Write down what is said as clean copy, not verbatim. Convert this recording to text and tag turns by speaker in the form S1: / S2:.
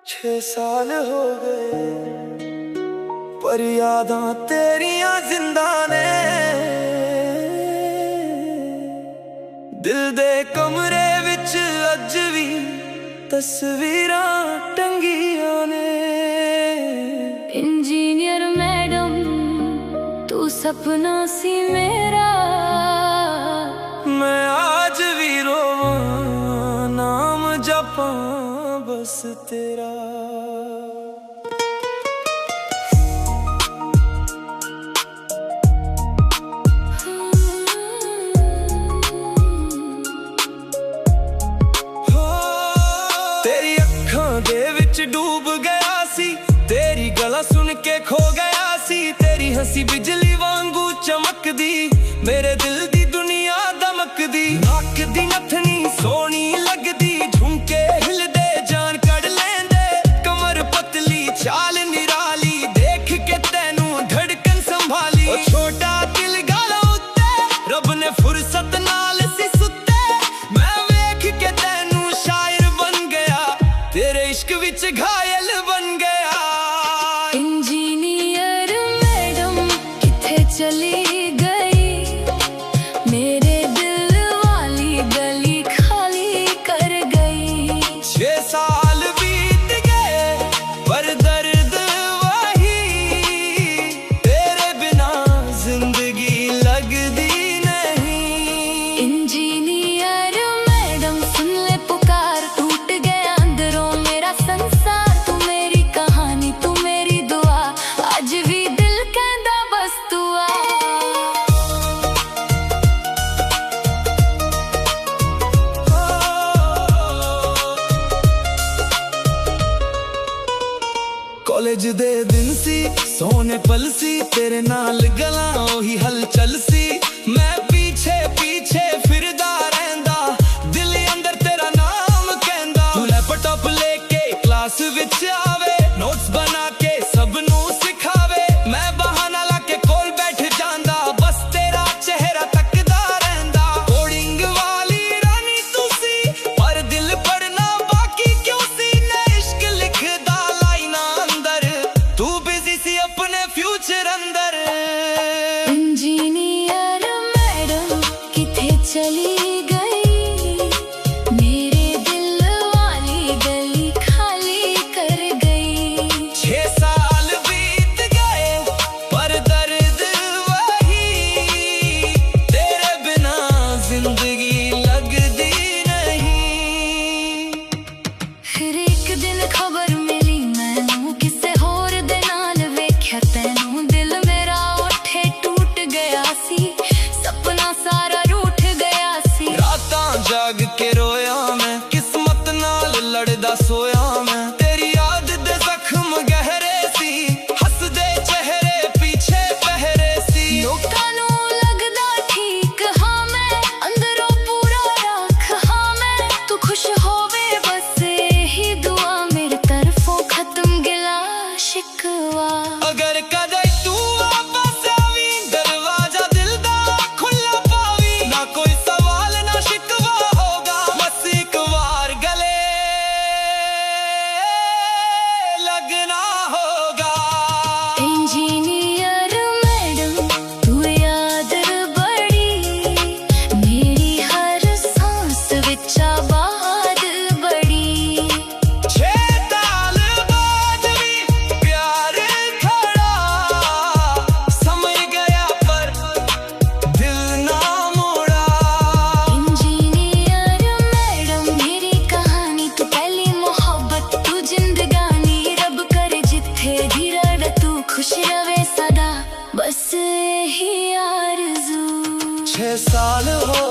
S1: 6 साल हो गए पर यादां तेरियां जिंदा ने। दिल दे कमरे विच अज भी तस्वीरां टंगियां ने।
S2: इंजीनियर मैडम तू सपना सी मेरा,
S1: मैं आज भी रोवां नाम जपां बस तेरा। तेरी अखां दे विच डूब गया सी, तेरी गला सुन के खो गया सी। तेरी हंसी बिजली वांगू चमकदी, मेरे दिल दी दुनिया दमकदी। नाक दी नथनी सोनी लगदी, झुमके हिलदे जान कड़ लेंदे। कमर पतली चाल निराली, देख के तैनू धड़कन संभाली। ओ छोटा दिल गला उत्ते रब ने फुर्सत नाल सी सुत्ते। मैं वेख के तैनू शायर बन गया, तेरे इश्क विच घायल बन गया।
S2: इंजीनियर मैडम किथे चली गई, मेरे दिल वाली गली खाली कर गई।
S1: 6 साल बीत गए पर दर्द वही, तेरे बिना जिंदगी लगदी नहीं।
S2: इंजीनियर मैडम सुन ले पुकार, टूट गया अंदरों मेरा संसार। तू मेरी कहानी तू मेरी दुआ, आज भी दिल कहंदा बस तू आ।
S1: कॉलेज दे दिन सी सोने पल सी, तेरे नाल गलां ओही हलचल सी। मैं पीछे पीछे फिरदा रहंदा, दिल अंदर तेरा नाम कहंदा। तू लैपटॉप लेके क्लास विच आवे, नोट्स बना के सबनू सिखावे। मैं बहाना ला के कोल बैठ जांदा, बस तेरा चेहरा तकदा रहंदा। कोडिंग वाली रानी तू सी, पर दिल पढ़ना बाकी क्यों सी। ने इश्क लिखदा लाइना अंदर, तू बिजी सी अपने फ्यूचर अंदर।
S2: इंजीनियर मैडम किथे चली गई, मेरे दिल वाली गली खाली कर गई।
S1: 6 साल बीत गए पर दर्द वही, तेरे बिना जिंदगी लगदी नहीं।
S2: फिर एक दिन खबर मिली मैनू, किसे होर दे नाल वेख्या तैनू। दिल मेरा उठे टूट गया सी, सपना सारा रूठ गया सी।
S1: रातां जाग के रोया मैं, किस्मत नाल लड़दा सोया मैं। तेरी याद दे जख्म गहरे सी, हसदे चेहरे पीछे पहरे सी।
S2: लोकां नू लगदा ठीक हाँ मैं, अंदरों पूरा राख हाँ मैं। तू खुश होवे बस यही दुआ, मेरे तरफों खत्म गिला शिकवा।
S1: अगर कदे तू वापस आवी, दरवाजा दिल दा खुला पावी। ना कोई सवाल ना शिकवा होगा, बस एक बार गले लगना होगा।
S2: इंजीनियर मैडम तू याद बड़ी, मेरी हर सांस विच आबाद बड़ी।
S1: 6 साल बाद भी प्यार खड़ा, समझ गया पर दिल ना मोड़ा।
S2: इंजीनियर मैडम मेरी कहानी तू पहली मोहब्बत तू जिंदगानी। रब करे जिथे भी रह तू खुश रवे सदा, बस यही आरज़ू।
S1: 6 साल हो